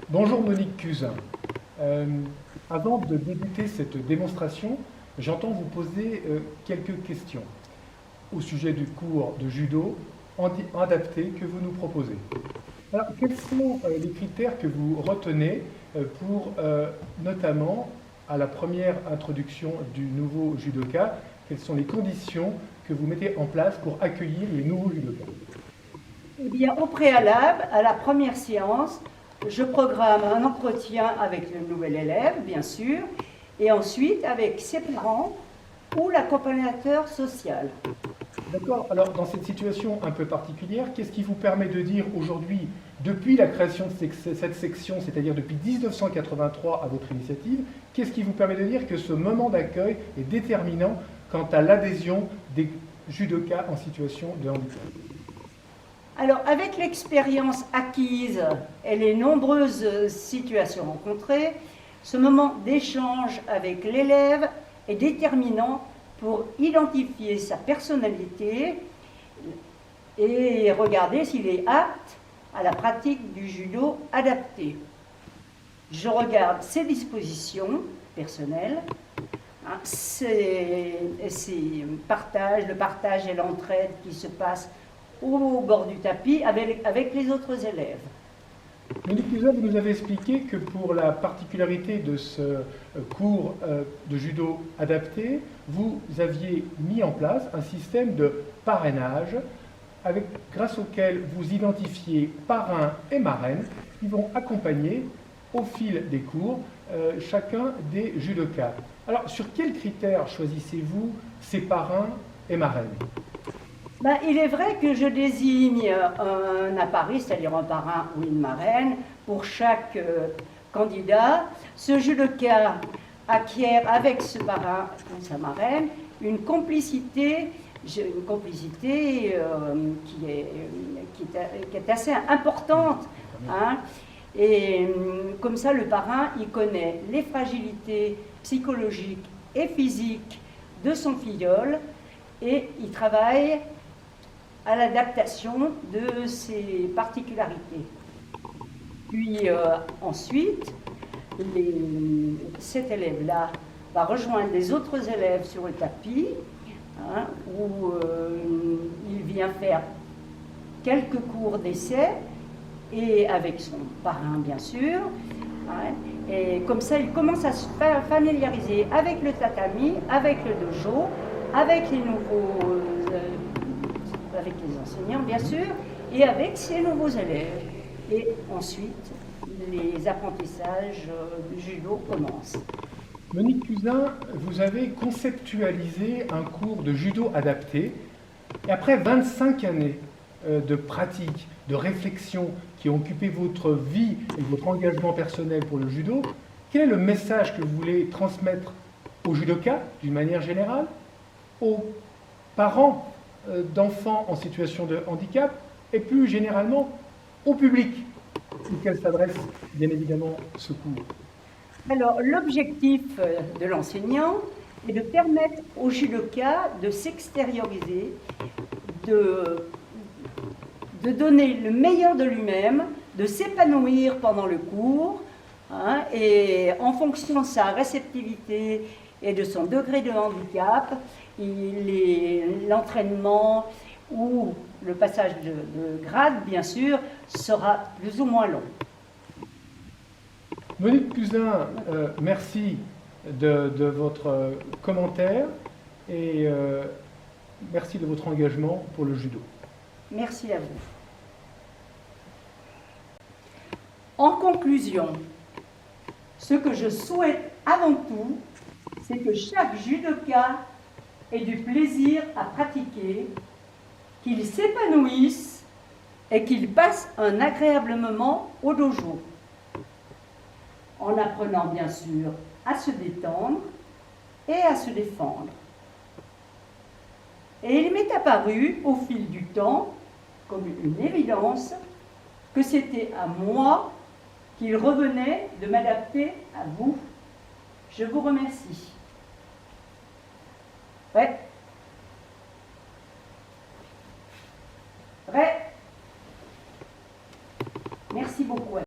Bonjour Monique Cusin. Avant de débuter cette démonstration, j'entends vous poser quelques questions au sujet du cours de judo adapté que vous nous proposez. Alors, quels sont les critères que vous retenez pour notamment à la première introduction du nouveau judoka, quelles sont les conditions que vous mettez en place pour accueillir les nouveaux judokas? Eh bien, au préalable, à la première séance, je programme un entretien avec le nouvel élève, bien sûr, et ensuite avec ses parents ou l'accompagnateur social. D'accord. Alors, dans cette situation un peu particulière, qu'est-ce qui vous permet de dire aujourd'hui, depuis la création de cette section, c'est-à-dire depuis 1983 à votre initiative, qu'est-ce qui vous permet de dire que ce moment d'accueil est déterminant quant à l'adhésion des judokas en situation de handicap? Alors, avec l'expérience acquise et les nombreuses situations rencontrées, ce moment d'échange avec l'élève est déterminant pour identifier sa personnalité et regarder s'il est apte à la pratique du judo adapté. Je regarde ses dispositions personnelles, le partage et l'entraide qui se passe au bord du tapis avec les autres élèves. Monique Cusin, vous nous avez expliqué que pour la particularité de ce cours de judo adapté, vous aviez mis en place un système de parrainage grâce auquel vous identifiez parrain et marraine qui vont accompagner au fil des cours chacun des judokas. Alors, sur quels critères choisissez-vous ces parrains et marraines? Il est vrai que je désigne un appari, c'est-à-dire un parrain ou une marraine, pour chaque candidat. Ce judoka acquiert avec ce parrain ou sa marraine une complicité qui est assez importante. Hein. Et comme ça, le parrain, il connaît les fragilités psychologiques et physiques de son filleul et il travaille à l'adaptation de ses particularités. Puis ensuite, cet élève-là va rejoindre les autres élèves sur le tapis, où il vient faire quelques cours d'essai, et avec son parrain bien sûr. Et comme ça, il commence à se familiariser avec le tatami, avec le dojo, avec les nouveaux avec les enseignants bien sûr, et avec ses nouveaux élèves. Et ensuite, les apprentissages du judo commencent. Monique Cusin, vous avez conceptualisé un cours de judo adapté, et après 25 années de pratique, de réflexion qui ont occupé votre vie et votre engagement personnel pour le judo, quel est le message que vous voulez transmettre aux judokas d'une manière générale, aux parents d'enfants en situation de handicap et plus généralement au public auquel s'adresse bien évidemment ce cours? Alors, l'objectif de l'enseignant est de permettre aux judokas de s'extérioriser, de donner le meilleur de lui-même, de s'épanouir pendant le cours, et en fonction de sa réceptivité et de son degré de handicap, l'entraînement ou le passage de grade, bien sûr, sera plus ou moins long. Monique Cusin, merci de votre commentaire et merci de votre engagement pour le judo. Merci à vous. En conclusion, ce que je souhaite avant tout, c'est que chaque judoka ait du plaisir à pratiquer, qu'il s'épanouisse et qu'il passe un agréable moment au dojo, en apprenant bien sûr à se détendre et à se défendre. Et il m'est apparu au fil du temps, comme une évidence, que c'était à moi qu'il revenait de m'adapter à vous. Je vous remercie. Prêt? Prêt? Merci beaucoup.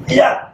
Ya.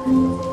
Thank you.